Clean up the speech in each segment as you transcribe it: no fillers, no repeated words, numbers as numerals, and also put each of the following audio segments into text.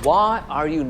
Why are you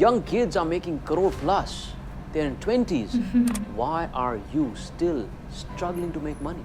Young kids are making crore plus. They're in 20s. Why are you still struggling to make money?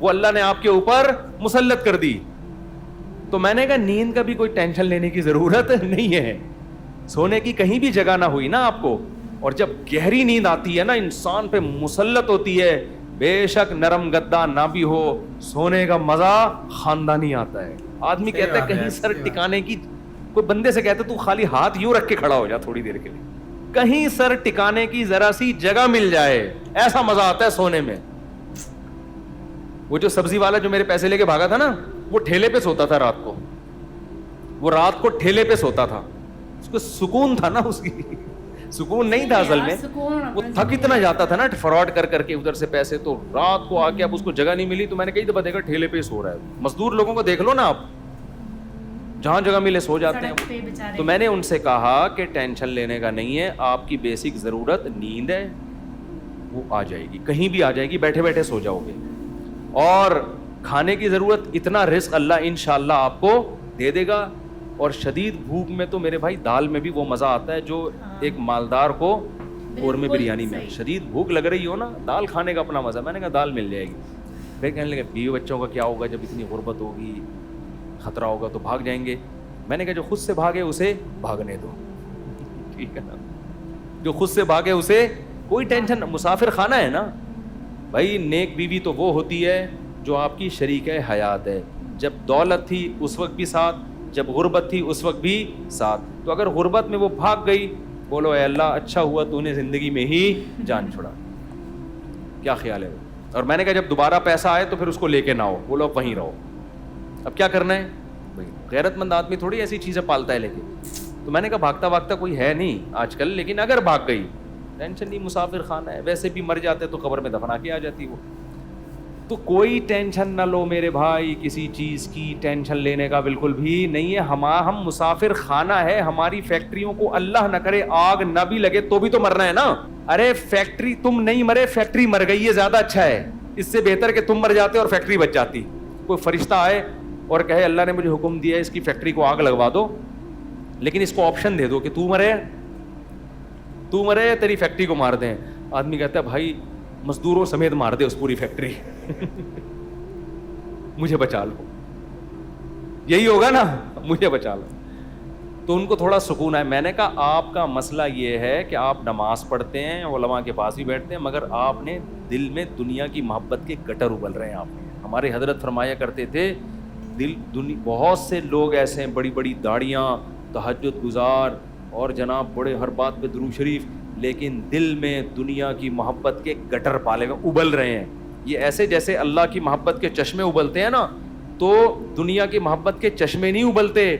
وہ اللہ نے آپ کے اوپر مسلط کر دی. تو میں نے کہا نیند کا بھی کوئی ٹینشن لینے کی ضرورت نہیں ہے. سونے کی کہیں بھی جگہ نہ ہوئی نا آپ کو, اور جب گہری نیند آتی ہے نا انسان پہ مسلط ہوتی ہے, بے شک نرم گدا نہ بھی ہو, سونے کا مزہ خاندانی آتا ہے. آدمی کہتا ہے کہیں سر ٹکانے کی, کوئی بندے سے کہتا ہے تو خالی ہاتھ یوں رکھ کے کھڑا ہو جا تھوڑی دیر کے لیے, کہیں سر ٹکانے کی ذرا سی جگہ مل جائے, ایسا مزہ آتا ہے سونے میں. وہ جو سبزی والا جو میرے پیسے لے کے بھاگا تھا نا, وہ ٹھیلے پہ سوتا تھا رات کو, وہ رات کو ٹھیلے پہ سوتا تھا. اس کو سکون تھا نا, اس کی سکون نہیں تھا اصل میں, وہ تھک اتنا جاتا تھا نا فراڈ کر کر کے ادھر سے پیسے, تو رات کو آ کے اب اس کو جگہ نہیں ملی تو میں نے کئی دفعہ دیکھا ٹھیلے پہ سو رہا ہے. مزدور لوگوں کو دیکھ لو نا آپ, جہاں جگہ ملے سو جاتے ہیں. تو میں نے ان سے کہا کہ ٹینشن لینے کا نہیں ہے, آپ کی بیسک ضرورت نیند ہے, وہ آ جائے گی, کہیں بھی آ جائے گی, بیٹھے بیٹھے سو جاؤ گے. اور کھانے کی ضرورت, اتنا رزق اللہ انشاءاللہ آپ کو دے دے گا. اور شدید بھوک میں تو میرے بھائی دال میں بھی وہ مزہ آتا ہے جو ایک مالدار کو قورمے بریانی میں. شدید بھوک لگ رہی ہو نا, دال کھانے کا اپنا مزہ. میں نے کہا دال مل جائے گی. پھر کہنے لگے بیوی بچوں کا کیا ہوگا, جب اتنی غربت ہوگی, خطرہ ہوگا تو بھاگ جائیں گے. میں نے کہا جو خود سے بھاگے اسے بھاگنے دو, ٹھیک ہے نا, جو خود سے بھاگے اسے کوئی ٹینشن. مسافر خانہ ہے نا بھائی. نیک بیوی تو وہ ہوتی ہے جو آپ کی شریک حیات ہے, جب دولت تھی اس وقت بھی ساتھ, جب غربت تھی اس وقت بھی ساتھ. تو اگر غربت میں وہ بھاگ گئی, بولو اے اللہ اچھا ہوا تو نے زندگی میں ہی جان چھوڑا. کیا خیال ہے؟ اور میں نے کہا جب دوبارہ پیسہ آئے تو پھر اس کو لے کے نہ ہو, بولو اب وہیں رہو. اب کیا کرنا ہے بھائی, غیرت مند آدمی تھوڑی ایسی چیزیں پالتا ہے لے کے. تو میں نے کہا بھاگتا بھاگتا کوئی ہے نہیں آج کل, لیکن اگر بھاگ گئی ٹینشن نہیں, مسافر خانہ ہے, ویسے بھی مر جاتے تو قبر میں دفنا کے آ جاتی وہ. تو کوئی ٹینشن نہ لو میرے بھائی, کسی چیز کی ٹینشن لینے کا بالکل بھی نہیں ہے. ہم مسافر خانہ ہے, ہماری فیکٹریوں کو اللہ نہ کرے آگ نہ بھی لگے تو بھی تو مرنا ہے نا. ارے فیکٹری تم نہیں مرے, فیکٹری مر گئی, یہ زیادہ اچھا ہے. اس سے بہتر کہ تم مر جاتے اور فیکٹری بچ جاتی. کوئی فرشتہ آئے اور کہے اللہ نے مجھے حکم دیا ہے اس کی فیکٹری کو آگ لگوا دو, لیکن اس کو آپشن دے دو کہ تو مرے تیری فیکٹری کو مار دیں. آدمی کہتا ہے بھائی مزدوروں سمیت مار دے اس پوری فیکٹری, مجھے بچا لو. یہی ہوگا نا, مجھے بچا لو. تو ان کو تھوڑا سکون ہے. میں نے کہا آپ کا مسئلہ یہ ہے کہ آپ نماز پڑھتے ہیں, علماء کے پاس بھی بیٹھتے ہیں, مگر آپ نے دل میں دنیا کی محبت کے گٹر ابل رہے ہیں. آپ نے, ہمارے حضرت فرمایا کرتے تھے بہت سے لوگ ایسے ہیں, بڑی بڑی داڑیاں, تہجد گزار, اور جناب بڑے ہر بات پہ درود شریف, لیکن دل میں دنیا کی محبت کے گٹر پالے ہوئے ابل رہے ہیں. یہ ایسے جیسے اللہ کی محبت کے چشمے ابلتے ہیں نا, تو دنیا کی محبت کے چشمے نہیں ابلتے,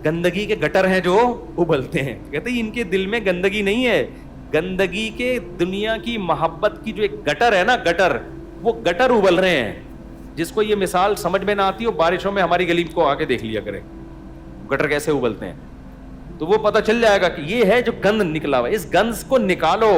گندگی کے گٹر ہیں جو ابلتے ہیں. کہتے ہیں ان کے دل میں گندگی نہیں ہے, گندگی کے دنیا کی محبت کی جو ایک گٹر ہے نا, گٹر, وہ گٹر ابل رہے ہیں. جس کو یہ مثال سمجھ میں نہ آتی ہو, بارشوں میں ہماری گلی کو آ کے دیکھ لیا کرے گٹر کیسے ابلتے ہیں, تو وہ پتہ چل جائے گا کہ یہ ہے جو گند نکلا ہوا. اس گند کو نکالو.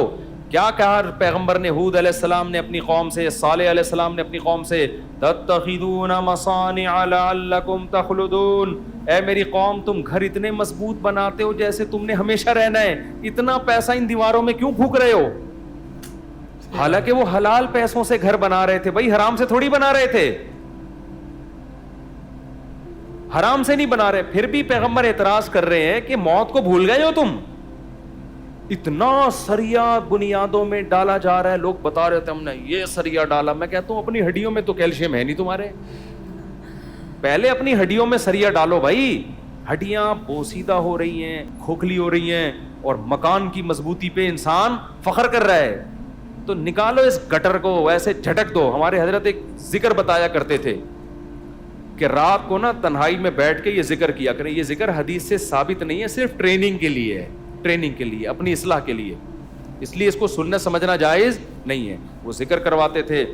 کیا کہا پیغمبر نے, ہود علیہ السلام نے اپنی قوم سے, صالح علیہ السلام نے اپنی قوم سے, تتخذون مصانع لعلکم تخلدون, اے میری قوم تم گھر اتنے مضبوط بناتے ہو جیسے تم نے ہمیشہ رہنا ہے, اتنا پیسہ ان دیواروں میں کیوں پھونک رہے ہو؟ حالانکہ وہ حلال پیسوں سے گھر بنا رہے تھے بھائی, حرام سے تھوڑی بنا رہے تھے, حرام سے نہیں بنا رہے. پھر بھی پیغمبر اعتراض کر رہے ہیں کہ موت کو بھول گئے ہو تم, اتنا سریا بنیادوں میں ڈالا جا رہا ہے. لوگ بتا رہے تھے ہم نے یہ سریا ڈالا. میں کہتا ہوں اپنی ہڈیوں میں تو کیلشیم ہے نہیں تمہارے, پہلے اپنی ہڈیوں میں سریا ڈالو بھائی. ہڈیاں بوسیدہ ہو رہی ہیں, کھوکھلی ہو رہی ہیں, اور مکان کی مضبوطی پہ انسان فخر کر رہا ہے, تو نکالو اس گٹر کو, ویسے جھٹک دو. ہمارے حضرت ایک ذکر بتایا کرتے تھے کہ رات کو نا تنہائی میں بیٹھ کے یہ ذکر کیا کریں. یہ ذکر حدیث سے ثابت نہیں ہے, صرف ٹریننگ کے لیے ہے, ٹریننگ کے لیے, اپنی اصلاح کے لیے, اس لیے اس کو سنت سمجھنا جائز نہیں ہے. وہ ذکر کرواتے تھے,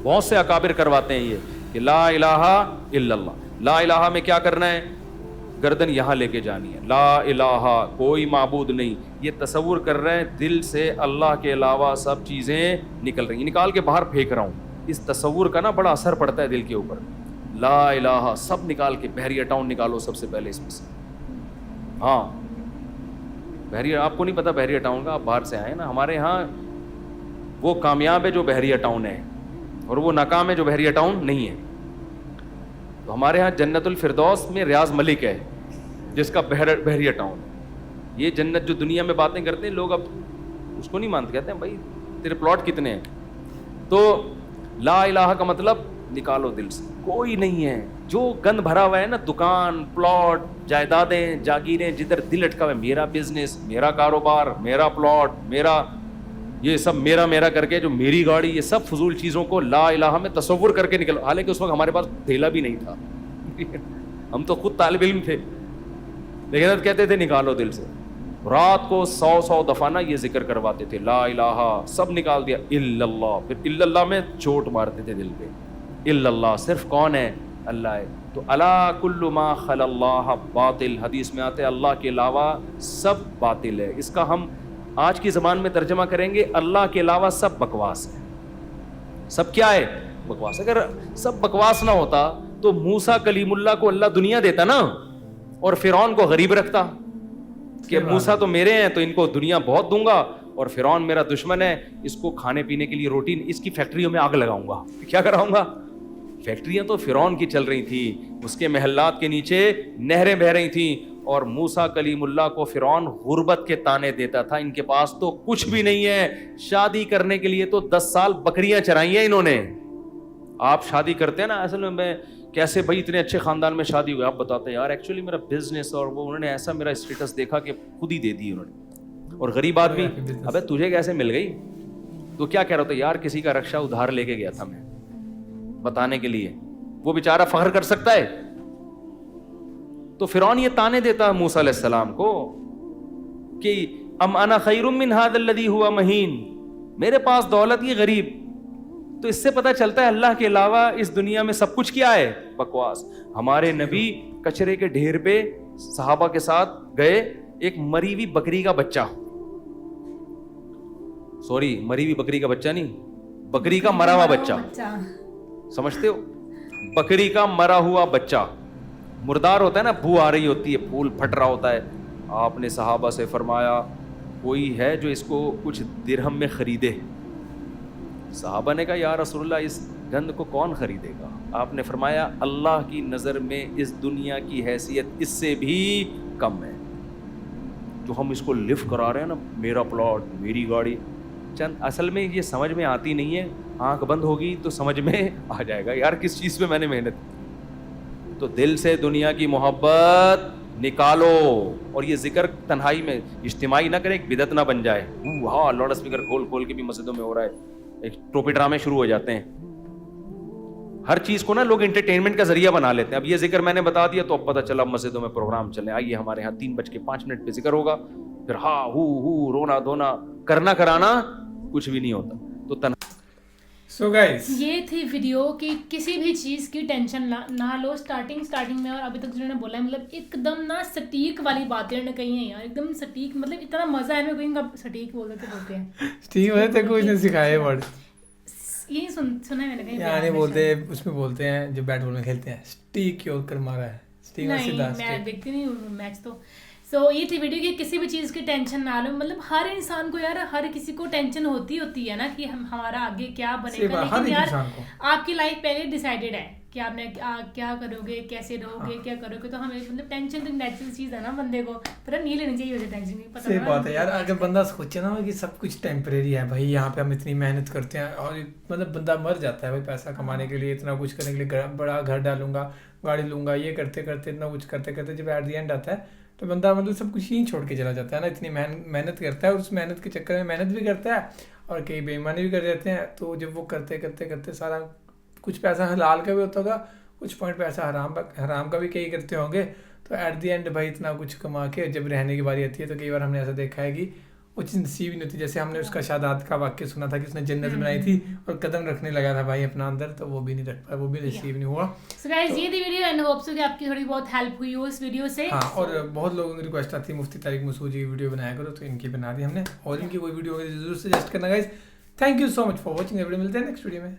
بہت سے اکابر کرواتے ہیں یہ کہ لا الہ الا اللہ. لا الہ میں کیا کرنا ہے, گردن یہاں لے کے جانی ہے, لا الہ کوئی معبود نہیں. یہ تصور کر رہے ہیں دل سے اللہ کے علاوہ سب چیزیں نکل رہی ہیں, نکال کے باہر پھینک رہا ہوں. اس تصور کا نا بڑا اثر پڑتا ہے دل کے اوپر. لا الہ سب نکال کے, بحریہ ٹاؤن نکالو سب سے پہلے اس میں سے. ہاں بحریہ, آپ کو نہیں پتا بحریہ ٹاؤن کا, آپ باہر سے آئے نا, ہمارے ہاں وہ کامیاب ہے جو بحریہ ٹاؤن ہے, اور وہ ناکام ہے جو بحریہ ٹاؤن نہیں ہے. تو ہمارے ہاں جنت الفردوس میں ریاض ملک ہے جس کا بحریہ ٹاؤن. یہ جنت جو دنیا میں باتیں کرتے ہیں لوگ اب اس کو نہیں مانتے, کہتے ہیں بھائی تیرے پلاٹ کتنے ہیں. تو لا الہ کا مطلب نکالو دل سے, کوئی نہیں ہے. جو گند بھرا ہوا ہے نا, دکان, پلاٹ, جائیدادیں, جاگیریں, جدھر دل اٹکا ہوا ہے, میرا بزنس, میرا کاروبار, میرا پلاٹ, میرا یہ سب میرا کر کے, جو میری گاڑی, یہ سب فضول چیزوں کو لا الہ میں تصور کر کے نکلو. حالانکہ اس وقت ہمارے پاس تھیلا بھی نہیں تھا, ہم تو خود طالب علم تھے, لیکن کہتے تھے نکالو دل سے. رات کو 100 دفعہ نا یہ ذکر کرواتے تھے, لا الہ, سب نکال دیا, الا اللہ. پھر الا اللہ میں چوٹ مارتے تھے دل پہ, الا اللہ, صرف کون ہے؟ اللہ ہے. تو الا کل ما خلا اللہ باطل, حدیث میں آتے اللہ کے علاوہ سب باطل ہے. اس کا ہم آج کی زبان میں ترجمہ کریں گے, اللہ کے علاوہ سب بکواس ہے. سب کیا ہے؟ بکواس. اگر سب بکواس نہ ہوتا تو موسیٰ کلیم اللہ کو اللہ دنیا دیتا نا, اور فرعون کو غریب رکھتا کہ موسیٰ تو میرے ہیں تو ان کو دنیا بہت دوں گا, اور فرعون میرا دشمن ہے, اس کو کھانے پینے کے لیے روٹی, اس کی فیکٹریوں میں آگ لگاؤں گا. کیا کراؤں گا؟ فیکٹریاں تو فرعون کی چل رہی تھی, اس کے محلات کے نیچے نہریں بہہ رہی تھیں, اور موسیٰ کلیم اللہ کو فرعون غربت کے تانے دیتا تھا. ان کے پاس تو کچھ بھی نہیں ہے, شادی کرنے کے لیے تو 10 سال بکریاں چرائی ہیں انہوں نے. آپ شادی کرتے ہیں نا, اصل میں کیسے بھائی اتنے اچھے خاندان میں شادی ہوئی, آپ بتاتے ہیں یار ایکچولی میرا بزنس, اور وہ انہوں نے ایسا میرا اسٹیٹس دیکھا کہ خود ہی دے دی انہوں نے. اور غریب آدمی, ابے تجھے کیسے مل گئی؟ تو کیا کہہ رہا تھا یار, کسی کا رکشہ ادھار لے کے گیا تھا میں بتانے کے لیے, وہ بیچارہ فخر کر سکتا ہے. تو فرعون یہ تانے دیتا موسیٰ علیہ السلام کو کہ ام انا خیر من ھذا الذی ھوا مہین, میرے پاس دولت, یہ غریب. تو اس سے پتہ چلتا ہے اللہ کے علاوہ اس دنیا میں سب کچھ کیا ہے؟ بکواس. ہمارے نبی کچرے کے ڈھیر پہ صحابہ کے ساتھ گئے, ایک مری ہوئی بکری کا بچہ, سوری مری ہوئی بکری کا بچہ نہیں, بکری کا مرا ہوا بچہ, سمجھتے ہو؟ بکری کا مرا ہوا بچہ, مردار ہوتا ہے نا, بو آ رہی ہوتی ہے, پھول پھٹ رہا ہوتا ہے. آپ نے صحابہ سے فرمایا کوئی ہے جو اس کو کچھ درہم میں خریدے؟ صحابہ نے کہا یا رسول اللہ اس گند کو کون خریدے گا؟ آپ نے فرمایا اللہ کی نظر میں اس دنیا کی حیثیت اس سے بھی کم ہے. جو ہم اس کو لفٹ کرا رہے ہیں نا, میرا پلاٹ, میری گاڑی, چند اصل میں یہ سمجھ میں آتی نہیں ہے. آنکھ بند ہوگی تو سمجھ میں آ جائے گا یار کس چیز پہ میں نے محنت کی. تو دل سے دنیا کی محبت نکالو, اور یہ ذکر تنہائی میں اجتماعی نہ کریں, ایک بدعت نہ بن جائے. ہاں لاؤڈ اسپیکر کھول کے بھی مسجدوں میں ہو رہا ہے, ایک ٹوپی ڈرامے شروع ہو جاتے ہیں. ہر چیز کو نا لوگ انٹرٹینمنٹ کا ذریعہ بنا لیتے ہیں. اب یہ ذکر میں نے بتا دیا تو اب پتہ چلا مسجدوں میں پروگرام چلے, آئیے ہمارے ہاں 3:05 پہ ذکر ہوگا, پھر ہاں ہو رونا دھونا, کرنا کرانا کچھ بھی نہیں ہوتا. تو سو گائز یہ تھی ویڈیو کہ کسی بھی چیز کی ٹینشن نہ لو. اسٹارٹنگ میں اور ابھی تک جنہوں نے بولا ہے, مطلب ایک دم نا سٹیک والی باتیں انہوں نے کہی ہیں یار, ایک دم سٹیک, مطلب اتنا مزہ ہے. میں کہیں گا سٹیک بولتے ہیں, ٹھیک ہے, تے کوئی نے سکھائے ورڈ یہی سنا ہے میں نے کہیں, یعنی بولتے اس میں بولتے ہیں جو بیٹ بال میں کھیلتے ہیں سٹیک یور کر مارا ہے, سٹیک میں دیکھتی نہیں ہوں میچ تو. سو یہ تھی ویڈیو کہ کسی بھی چیز کی ٹینشن نہ لو. مطلب ہر انسان کو یار, ہر کسی کو ٹینشن ہوتی ہے نا کہ ہمارا آگے کیا بنے گا, لیکن یار آپ کی لائف پہلے ڈیسائیڈڈ ہے کہ آپ نے کیا کرو گے, کیسے رہو گے, کیا کرو گے. تو ہمیں مطلب ٹینشن تو نیچرل چیز ہے نا, بندے کو پتہ نہیں لینی چاہیے وجہ ٹینشن کی. صحیح بات ہے یار. اگر بندہ سوچے نا کہ سب کچھ ٹیمپریری ہے بھائی, یہاں پہ ہم اتنی محنت کرتے ہیں, اور مطلب بندہ مر جاتا ہے بھائی پیسہ کمانے کے لیے, اتنا کچھ کرنے کے لیے, بڑا گھر ڈالوں گا, گاڑی لوں گا, یہ کرتے کرتے اتنا کچھ کرتے کرتے جب ایٹ دی اینڈ آتا ہے تو بندہ مطلب سب کچھ ہی چھوڑ کے چلا جاتا ہے نا. اتنی محنت کرتا ہے, اور اس محنت کے چکر میں محنت بھی کرتا ہے اور کئی بے ایمانی بھی کر دیتے ہیں. تو جب وہ کرتے کرتے کرتے سارا کچھ پیسہ حلال کا بھی ہوتا ہوگا, کچھ پوائنٹ پیسہ حرام کا بھی کئی کرتے ہوں گے, تو ایٹ دی اینڈ بھائی اتنا کچھ کما کے جب رہنے کی باری آتی ہے تو کئی بار ہم نے ایسا دیکھا ہے کہ وہ چیز نصیب نہیں ہوتی. جیسے ہم نے اس کا شادات کا واقعہ سنا تھا کہ اس نے جنت بنائی تھی اور قدم رکھنے لگا تھا بھائی اپنا اندر, تو وہ بھی نہیں رکھ پایا, وہ بھی نصیب نہیں ہوا. سو گائز یہ تھی ویڈیو, اینڈ ہوپ سو کہ آپ کی تھوڑی بہت ہیلپ ہوئی ہو اس ویڈیو سے. ہاں, اور بہت لوگوں کی ریکویسٹ آتی ہے مفتی طارق مسعود جی کی ویڈیو بنایا کرو, تو ان کی بنا دی ہم نے, اور ان کی کوئی ویڈیو ضرور سجیسٹ کرنا guys. Thank you so much for watching. Video ملتے ہیں نیکسٹ ویڈیو میں.